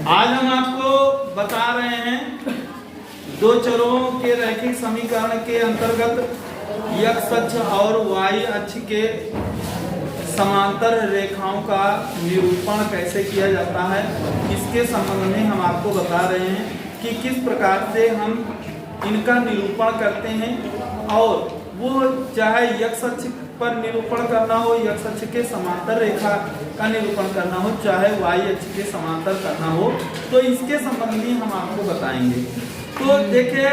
आज हम आपको बता रहे हैं दो चरों के रैखिक समीकरण के अंतर्गत x अक्ष और y अक्ष के समांतर रेखाओं का निरूपण कैसे किया जाता है। इसके संबंध में हम आपको बता रहे हैं कि किस प्रकार से हम इनका निरूपण करते हैं, और वो चाहे x अक्ष पर निरूपण करना हो, x अक्ष के समांतर रेखा का निरूपण करना हो, चाहे y अक्ष के समांतर करना हो, तो इसके संबंध में हम आपको बताएंगे। तो देखिए,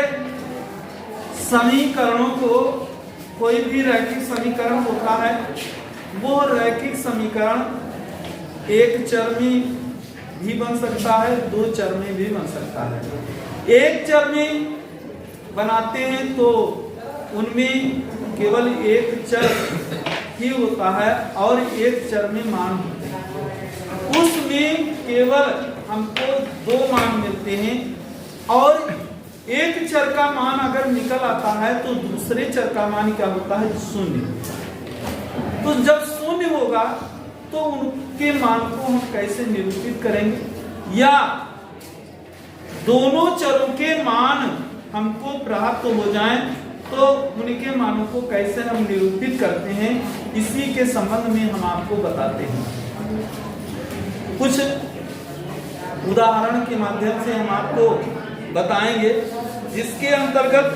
समीकरणों को, कोई भी रैखिक समीकरण होता है, वो रैखिक समीकरण एक चर में भी बन सकता है, दो चर में भी बन सकता है। एक चर में बनाते हैं तो उनमें केवल एक चर ही होता है और एक चर में मान होते हैं, उसमें केवल हमको दो मान मिलते हैं, और एक चर का मान अगर निकल आता है तो दूसरे चर का मान क्या होता है? शून्य। तो जब शून्य होगा तो उनके मान को हम कैसे निरूपित करेंगे, या दोनों चरों के मान हमको प्राप्त हो जाएं तो उनके मानों को कैसे हम निरूपित करते हैं, इसी के संबंध में हम आपको बताते हैं। कुछ उदाहरण के माध्यम से हम आपको बताएंगे, जिसके अंतर्गत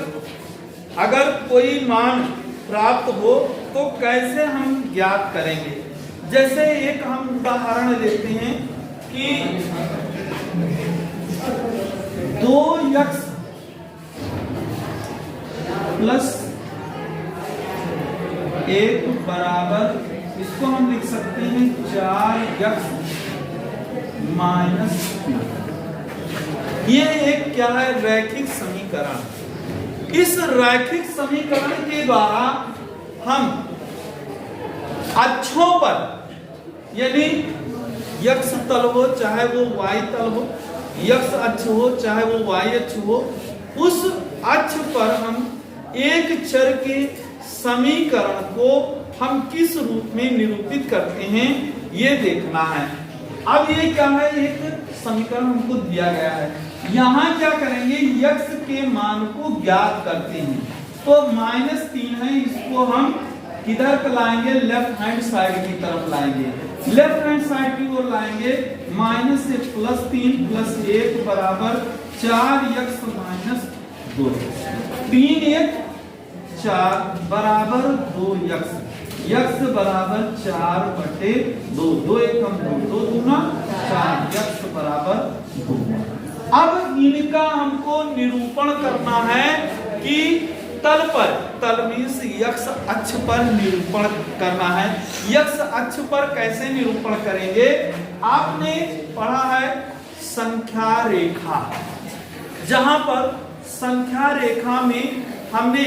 अगर कोई मान प्राप्त हो तो कैसे हम ज्ञात करेंगे। जैसे एक हम उदाहरण लेते हैं कि 2x प्लस 1 बराबर, इसको हम लिख सकते हैं 4x माइनस 2। ये एक क्या है? रैखिक समीकरण। इस रैखिक समीकरण के द्वारा हम अक्षों पर, यानी x तल हो चाहे वो y तल हो, x अक्ष हो चाहे वो y अक्ष हो, उस अक्ष पर हम एक चर के समीकरण को हम किस रूप में निरूपित करते हैं, ये देखना है। अब ये क्या है? एक समीकरण हमको दिया गया है, यहाँ क्या करेंगे? x के मान को ज्ञात करते हैं। तो -3 है, इसको हम किधर पे लाएंगे? लेफ्ट हैंड साइड की तरफ लाएंगे। लेफ्ट हैंड साइड की ओर लाएंगे, माइनस से +3 + 1 बराबर 4x माइनस 2। 3 1 4 बराबर 2x, x बराबर 4/2, 2 1 2 2 4, x बराबर 2। अब इनका हमको निरूपण करना है कि तल पर, तल मीन्स x अक्ष पर निरूपण करना है। x अक्ष पर कैसे निरूपण करेंगे? आपने पढ़ा है संख्या रेखा, जहां पर संख्या रेखा में हमने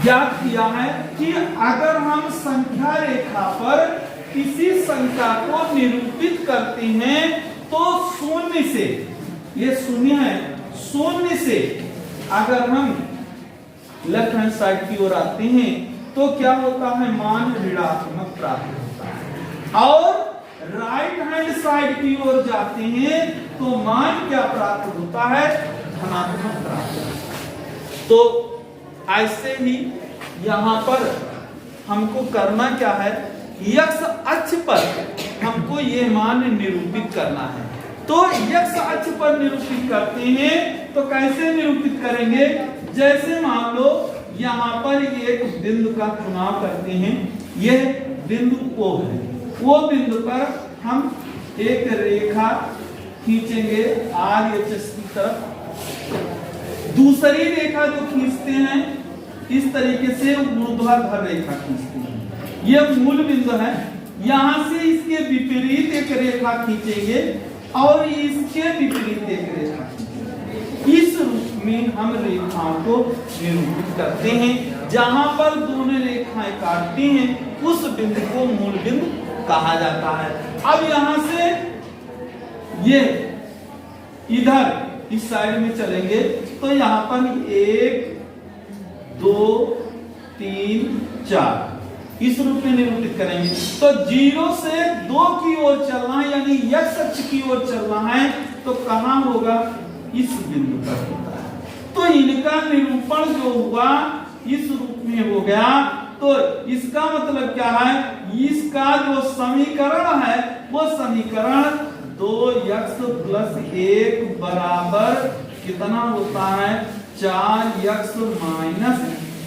ज्ञात किया है कि अगर हम संख्या रेखा पर किसी संख्या को निरूपित करते हैं तो शून्य से, ये शून्य है, शून्य से अगर हम लेफ्ट हैंड साइड की ओर आते हैं तो क्या होता है? मान ऋणात्मक प्राप्त होता है, और राइट हैंड साइड की ओर जाते हैं तो मान क्या प्राप्त होता है? धनात्मक प्राप्त होता है। तो ऐसे ही यहाँ पर हमको करना क्या है? x अक्ष पर हमको ये मान निरूपित करना है। तो x अक्ष पर निरूपित करते हैं तो कैसे निरूपित करेंगे? जैसे मान लो यहाँ पर एक बिंदु का चुनाव करते हैं, यह बिंदु O है, वो बिंदु पर हम एक रेखा खींचेंगे RHS की तरफ। दूसरी रेखा जो खींचते हैं इस तरीके से ऊर्ध्वाधर रेखा खींचते हैं, ये मूल बिंदु है। यहां से इसके विपरीत एक रेखा खींचेंगे और इसके विपरीत एक रेखा खींचेंगे। इस रूप में हम रेखाओं को निरूपित करते हैं। जहां पर दोनों रेखाएं काटती हैं उस बिंदु को मूल बिंदु कहा जाता है। अब यहां से ये इधर इस साइड में चलेंगे तो यहाँ पर 1 2 3 4, इस रूप में निरूपित करेंगे। तो 0 से 2 की ओर चलना है, यानी x अक्ष की ओर चलना है, तो कहां होगा? इस बिंदु पर होता है। तो इनका निरूपण जो हुआ इस रूप में हो गया। तो इसका मतलब क्या है? इसका जो समीकरण है वो समीकरण 2x + 1 बराबर कितना होता है? 4x -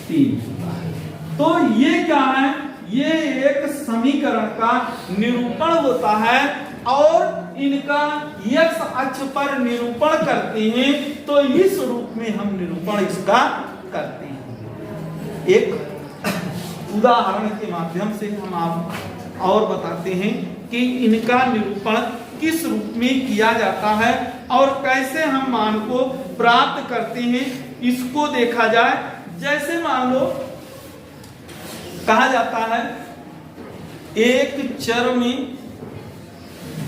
3 होता है। तो ये क्या है? ये एक समीकरण का निरूपण होता है और इनका x अक्ष पर निरूपण करते हैं। तो इस रूप में हम निरूपण इसका करते हैं। एक उदाहरण के माध्यम से हम आप और बताते हैं कि इनका निरूपण किस रूप में किया जाता है और कैसे हम मान को प्राप्त करते हैं, इसको देखा जाए। जैसे मान लो कहा जाता है एक चर में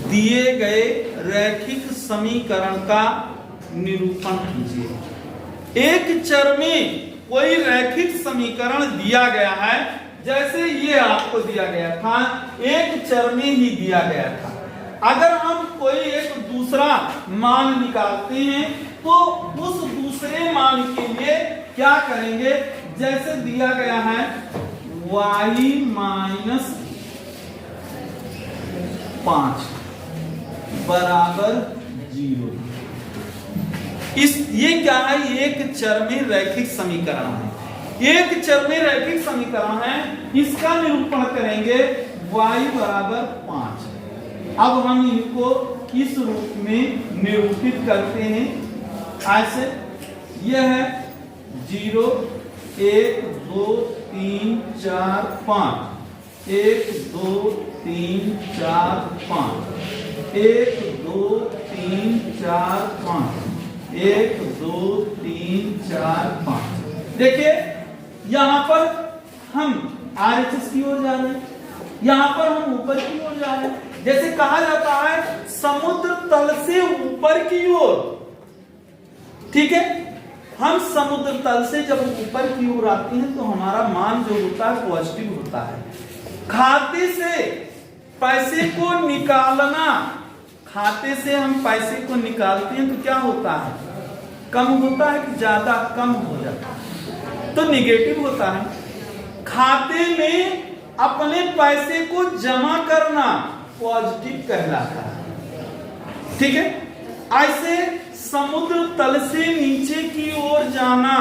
दिए गए रैखिक समीकरण का निरूपण कीजिए। एक चर में कोई रैखिक समीकरण दिया गया है, जैसे ये आपको दिया गया था, एक चर में ही दिया गया था। अगर हम कोई एक दूसरा मान निकालते हैं तो उस दूसरे मान के लिए क्या करेंगे? जैसे दिया गया है y - 5 बराबर 0। ये क्या है? एक चर में रैखिक समीकरण है। एक चर में रैखिक समीकरण है, इसका निरूपण करेंगे y बराबर 5। अब हम इनको इस रूप में निरूपित करते हैं ऐसे। यह है 0 1 2 3 4 5 1 2 3 4 5 1 2 3 4 5 1 2 3 4 5। देखिए यहां पर हम RHS की ओर जा रहे हैं, यहां पर हम ऊपर की ओर जा रहे हैं। जैसे कहा जाता है समुद्र तल से ऊपर की ओर, ठीक है। हम समुद्र तल से जब ऊपर की ओर आते हैं तो हमारा मान जो होता है पॉजिटिव होता है। खाते से पैसे को निकालना, खाते से हम पैसे को निकालते हैं तो क्या होता है? कम होता है कि ज्यादा? कम हो जाता है, तो निगेटिव होता है। खाते में अपने पैसे को जमा करना पॉजिटिव कहलाता है, ठीक है। ऐसे समुद्र तल से नीचे की ओर जाना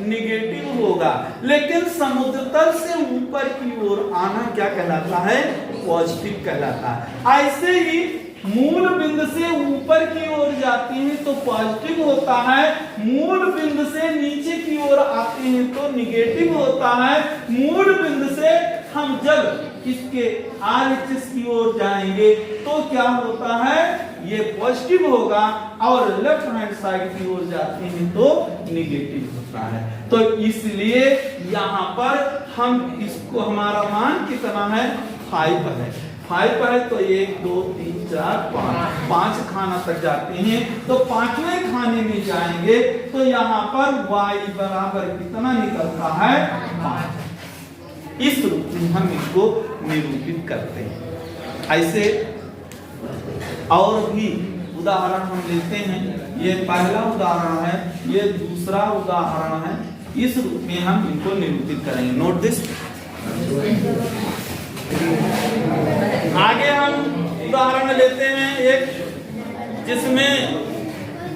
निगेटिव होगा, लेकिन समुद्र तल से ऊपर की ओर आना क्या कहलाता है? पॉजिटिव कहलाता है। ऐसे ही मूल बिंदु से ऊपर की ओर जाते हैं तो पॉजिटिव होता है, मूल बिंदु से नीचे की ओर आते हैं तो निगेटिव होता है। मूल बिंदु से हम जब इसके RHS की ओर जाएंगे तो क्या होता है? ये पॉजिटिव होगा, और लेफ्ट हैंड साइड की ओर जाते हैं तो निगेटिव होता है। तो इसलिए यहाँ पर हम इसको, हमारा मान कितना है? 5 है। 5 है तो 1 2 3 4 5 खाना तक जाते हैं। तो 5वें खाने में जाएंगे तो यहाँ पर y बराबर कितना निकलता है? 5। इस रूप में हम इसको निरूपित करते हैं। ऐसे और भी उदाहरण हम लेते हैं। ये पहला उदाहरण है, ये दूसरा उदाहरण है। इस रूप में हम इनको निरूपित करेंगे। Note this. आगे हम उदाहरण लेते हैं एक, जिसमें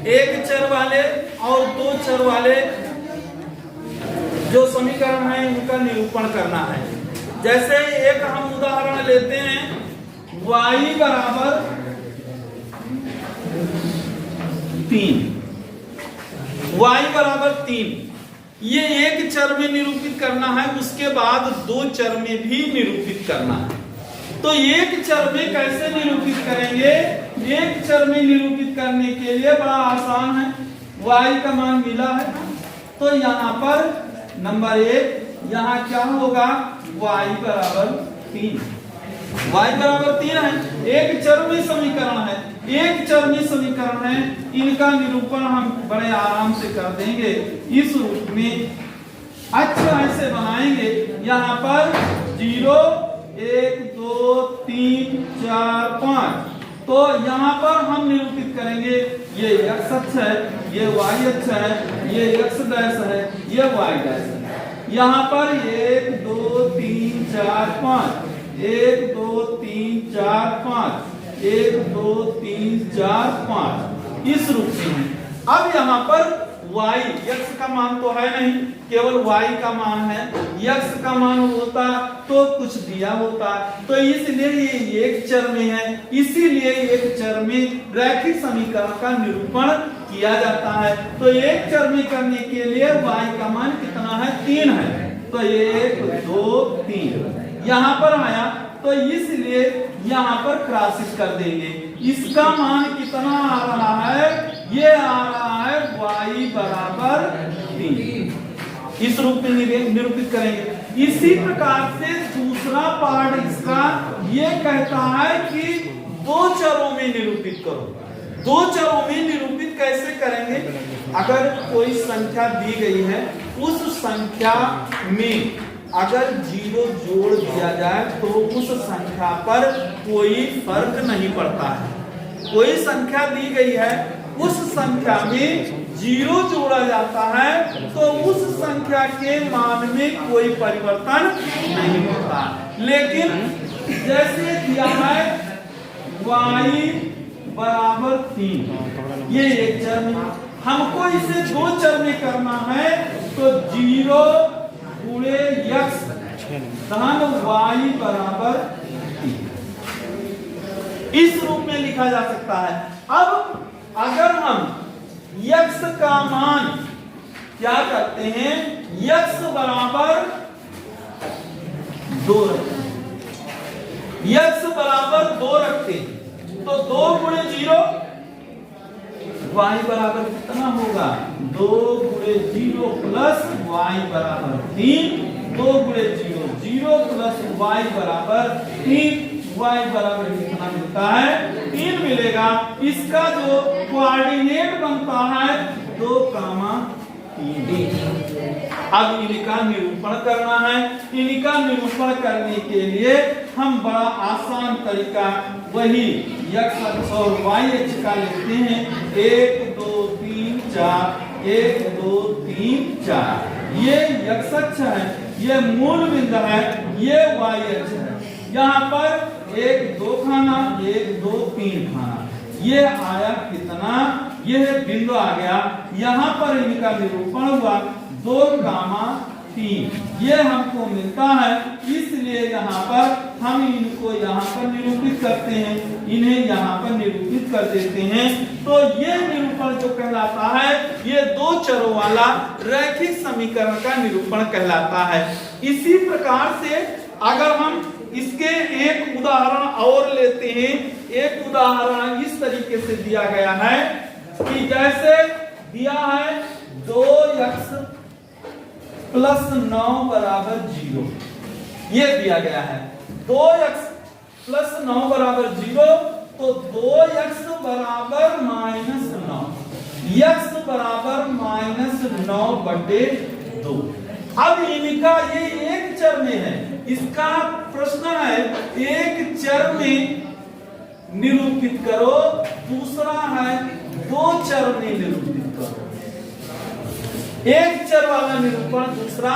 एक चर वाले और 2 चर वाले जो समीकरण है उनका निरूपण करना है। जैसे एक हम उदाहरण लेते हैं y बराबर 3, y बराबर 3। ये एक चर में निरूपित करना है, उसके बाद 2 चर में भी निरूपित करना है। तो एक चर में कैसे निरूपित करेंगे? एक चर में निरूपित करने के लिए बड़ा आसान है। y का मान मिला है तो यहाँ पर नंबर 1 यहाँ क्या होगा? y बराबर 3। y बराबर 3 है, एक चर में समीकरण है, एक चर में समीकरण है। इनका निरूपण हम बड़े आराम से कर देंगे। इस रूप में अच्छा ऐसे बनाएंगे। यहाँ पर 0 1 2 3 4 5। तो यहाँ पर हम निरूपित करेंगे, ये x अक्ष है, ये y अक्ष है, ये x डैश है, ये y डैश है। यहाँ पर 1 2 3 4 5, 1 2 3 4 5, 1 2 3 4 5, इस रूप से है। अब यहाँ पर y, x का मान तो है नहीं, केवल y का मान है। x का मान होता तो कुछ दिया होता, तो इसलिए ये एक चर में है, इसीलिए एक चर में रैखिक समीकरण का निरूपण किया जाता है। तो एक चर में करने के लिए y का मान कितना है? 3 है। तो 1 2 3 यहाँ पर आया, तो इसलिए यहाँ पर क्रॉसिस कर देंगे। इसका मान कितना आ रहा है? ये आ रहा है y बराबर 3। इस रूप में निरूपित करेंगे। इसी प्रकार से दूसरा पार्ट इसका ये कहता है कि दो चरों में निरूपित करो। दो चरों में निरूपित कैसे करेंगे? अगर कोई संख्या दी गई है, उस संख्या में अगर 0 जोड़ दिया जाए तो उस संख्या पर कोई फर्क नहीं पड़ता है। कोई संख्या दी गई है, उस संख्या में 0 जोड़ा जाता है तो उस संख्या के मान में कोई परिवर्तन नहीं होता। लेकिन जैसे दिया है y बराबर 3, ये एक चर में, हमको इसे दो चर में करना है, तो 0 गुणे x धन y बराबर 3, इस रूप में लिखा जा सकता है। अब अगर हम x का मान क्या करते हैं? x बराबर 2 रखते हैं, x बराबर 2 रखते हैं, तो 2 गुणे 0 y बराबर कितना होगा? 2 गुणे 0 प्लस y बराबर 3, 2 गुणे 0 0 प्लस y बराबर 3, y बराबर कितना मिलता है? 3 मिलेगा। इसका जो कोऑर्डिनेट बनता है 2, 3। अब इनका निरूपण करना है। इनका निरूपण करने के लिए हम बड़ा आसान तरीका वही x अक्ष और y अक्ष का लेते हैं। 1 2 3 4, 1 2 3 4, ये x अक्ष है, ये मूल बिंदु है, ये y अक्ष है। यहाँ पर 1 2 खाना, 1 2 3 खाना, ये आया कितना? यह बिंदु आ गया। यहाँ पर इनका निरूपण हुआ 2, 3, ये हमको मिलता है। इसलिए यहाँ पर हम इनको यहाँ पर निरूपित करते हैं, इन्हें यहाँ पर निरूपित कर देते हैं। तो ये निरूपण जो कहलाता है, ये दो चरों वाला रैखिक समीकरण का निरूपण कहलाता है। इसी प्रकार से अगर हम इसके एक उदाहरण और लेते हैं, एक उदाहरण इस तरीके से दिया गया है कि जैसे दिया है 2x प्लस 9 बराबर 0, ये दिया गया है। 2x प्लस 9 बराबर 0, तो 2x बराबर -9, x बराबर -9/2। अब इनका ये एक चर में है, इसका प्रश्न है एक चर में निरूपित करो, दूसरा है दो चर में निरूपित करो। एक चर वाला निरूपण, दूसरा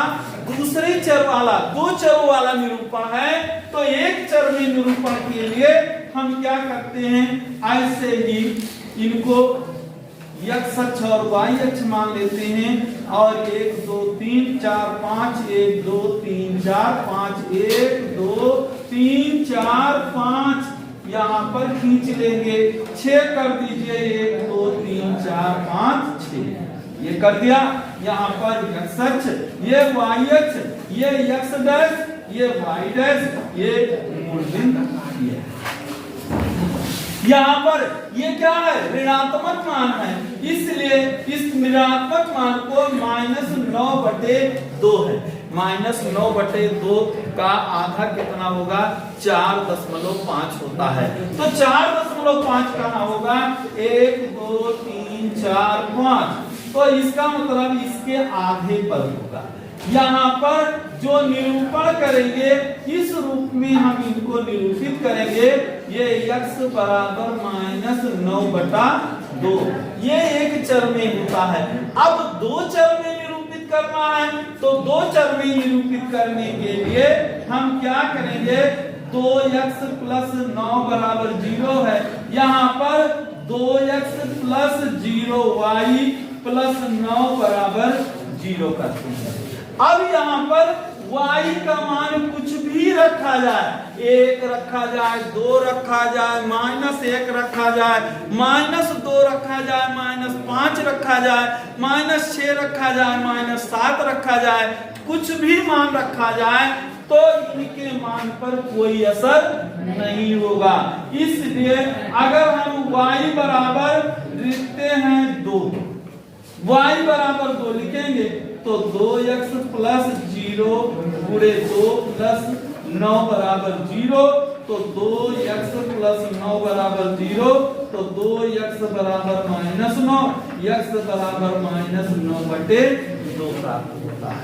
दूसरे चर वाला, दो चरों वाला निरूपण है। तो एक चर में निरूपण के लिए हम क्या करते हैं? ऐसे ही इनको x अक्ष और y अक्ष मान लेते हैं और 1 2 3 4 5, 1 2 3 4 5, 1 2 3 4 5 यहाँ पर खींच लेंगे, 6 कर दीजिए, 1 2 3 4 5 6, ये कर दिया। यहाँ पर x अक्ष, ये y अक्ष, ये x डैश, ये y डैश, ये मूल बिंदु ये। यहाँ पर ये क्या है? ऋणात्मक मान है, इसलिए इस ऋणात्मक मान को -9/2 है। -9/2 का आधा कितना होगा? 4.5 होता है। तो 4.5 कहाँ होगा? 1 2 3 4 5, तो इसका मतलब इसके आधे पर होगा। यहाँ पर जो निरूपण करेंगे इस रूप में हम इनको निरूपित करेंगे। ये x बराबर -9/2 ये एक चर में होता है। अब दो चर में निरूपित करना है तो दो चर में निरूपित करने के लिए हम क्या करेंगे, 2x + 9 = 0 है। यहाँ पर 2x + 0y + 9 = 0 करते हैं। अब यहाँ पर y का मान कुछ भी रखा जाए, 1 रखा जाए, 2 रखा जाए, -1 रखा जाए, -2 रखा जाए, -5 रखा जाए, -6 रखा जाए, -7 रखा जाए, कुछ भी मान रखा जाए तो इनके मान पर कोई असर नहीं होगा। इसलिए अगर हम y बराबर लिखते हैं 2, y बराबर 2 लिखेंगे तो 2x + 0 × 2 + 9 = 0, तो 2x + 9 = 0, तो 2x बराबर -9, x बराबर -9/2 प्राप्त होता है।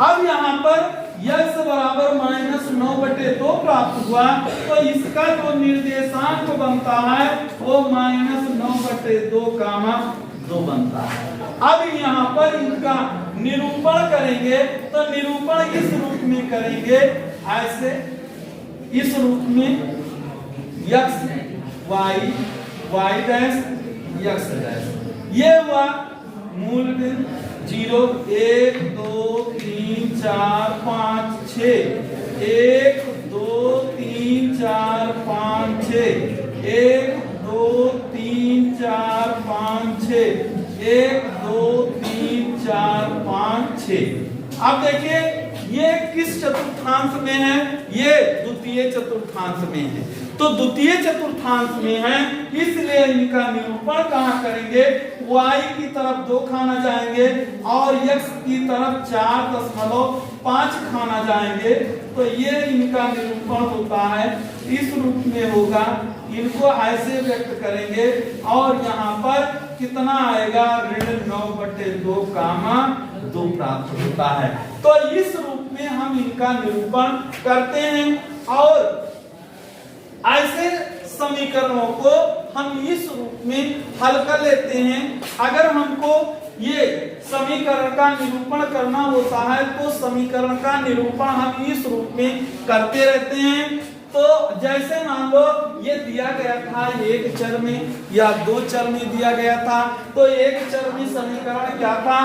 अब यहाँ पर x बराबर -9/2 प्राप्त हुआ तो इसका जो निर्देशांक बनता है वो -9/2, बनता है। अब यहाँ पर इनका निरूपण करेंगे तो निरूपण इस रूप में करेंगे, ऐसे इस रूप में x y dash x dash, ये हुआ मूल बिंदु 0 1 2 3 4 5 6, 1 2 3 4 5 6, 1 2 3 4 5 6, 1 2 3 4 5 6। अब देखिए ये किस चतुर्थांश में है, ये द्वितीय चतुर्थांश में है। तो द्वितीय चतुर्थांश में है इसलिए इनका निरूपण कहाँ करेंगे, y की तरफ 2 खाना जाएंगे और x की तरफ 4.5 खाना जाएंगे। तो ये इनका निरूपण होता है, इस रूप में होगा। इनको ऐसे व्यक्त करेंगे और यहाँ पर कितना आएगा, -9/2 2 प्राप्त होता है। तो इस रूप में हम इनका निरूपण करते हैं और ऐसे समीकरणों को हम इस रूप में हल कर लेते हैं। अगर हमको ये समीकरण का निरूपण करना होता है तो समीकरण का निरूपण हम इस रूप में करते रहते हैं। तो जैसे मान लो ये दिया गया था एक चर में या 2 चर में दिया गया था, तो एक चर में समीकरण क्या था,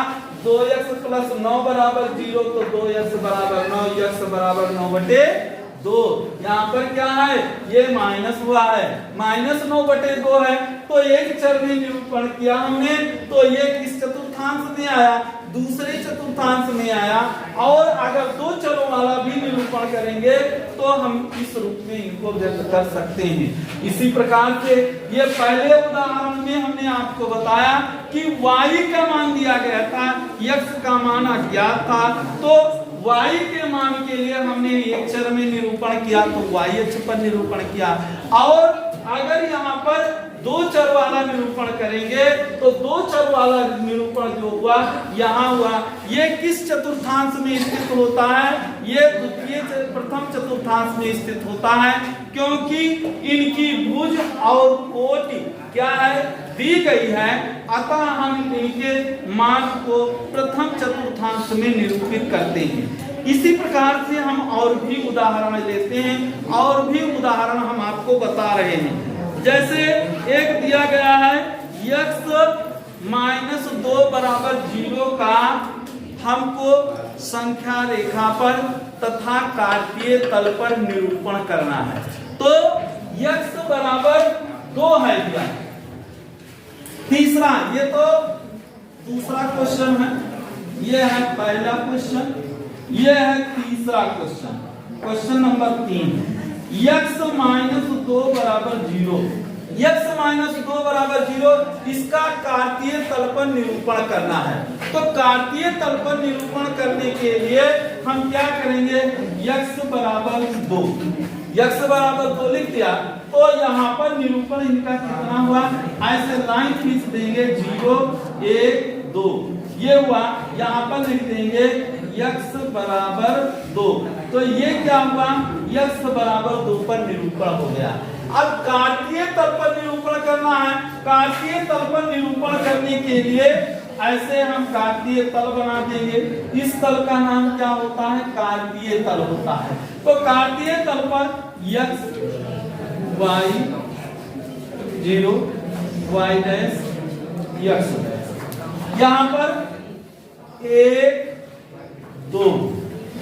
2x + 9 = 0, तो 2x बराबर 9, x बराबर 9/2। यहाँ पर क्या है, ये माइनस हुआ है, -9/2 है। तो एक चर में निरूपण किया हमने तो ये किस चतुर्थांश में आया, दूसरे चतुर्थांश में आया। और अगर 2 चरों वाला भी निरूपण करेंगे तो हम इस रूप में इनको व्यक्त कर सकते हैं। इसी प्रकार से ये पहले उदाहरण में हमने आपको बताया कि y का मान दिया गया था, x का मान अज्ञात था, तो y के मान के लिए हमने एक चर में निरूपण किया तो y अक्ष पर निरूपण किया। और अगर यहाँ पर 2 चर वाला निरूपण करेंगे तो 2 चर वाला निरूपण जो हुआ यहाँ हुआ, ये किस चतुर्थांश में स्थित होता है, ये द्वितीय प्रथम चतुर्थांश में स्थित होता है, क्योंकि इनकी भुज और कोटि क्या है, दी गई है। अतः हम इनके मान को प्रथम चतुर्थांश में निरूपित करते हैं। इसी प्रकार से हम और भी उदाहरण लेते हैं, और भी उदाहरण हम आपको बता रहे हैं। जैसे एक दिया गया है x - 2 = 0 का हमको संख्या रेखा पर तथा कार्तीय तल पर निरूपण करना है। तो x बराबर 2 है दिया। तीसरा, ये तो दूसरा क्वेश्चन है, ये है पहला क्वेश्चन, ये है तीसरा question, question number 3। x - 2 = 0, x - 2 = 0, इसका कार्तीय तल पर निरूपण करना है। तो कार्तीय तल पर निरूपण करने के लिए हम क्या करेंगे, x बराबर 2, x बराबर 2 लिख दिया। तो यहाँ पर निरूपण इनका कितना हुआ, ऐसे लाइन खींच देंगे, 0 1 2, ये हुआ। यहाँ पर लिख देंगे x बराबर 2। तो ये क्या हुआ, x बराबर 2 पर निरूपण हो गया। अब कार्तीय तल पर निरूपण करना है। कार्तीय तल पर निरूपण करने के लिए ऐसे हम कार्तीय तल बना देंगे। इस तल का नाम क्या होता है, कार्तीय तल होता है। तो कार्तीय तल पर x y 0 y dash x dash, यहाँ पर 1 2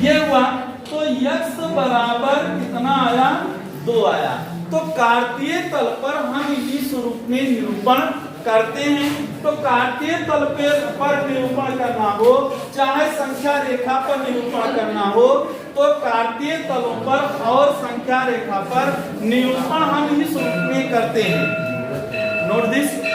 ये हुआ। तो x बराबर कितना आया, 2 आया। तो कार्तीय तल पर हम इस रूप में निरूपण करते हैं। तो कार्तीय तल पर निरूपण करना हो, चाहे संख्या रेखा पर निरूपण करना हो, तो कार्तीय तलों पर और संख्या रेखा पर निरूपण हम इस रूप में करते हैं। Note this.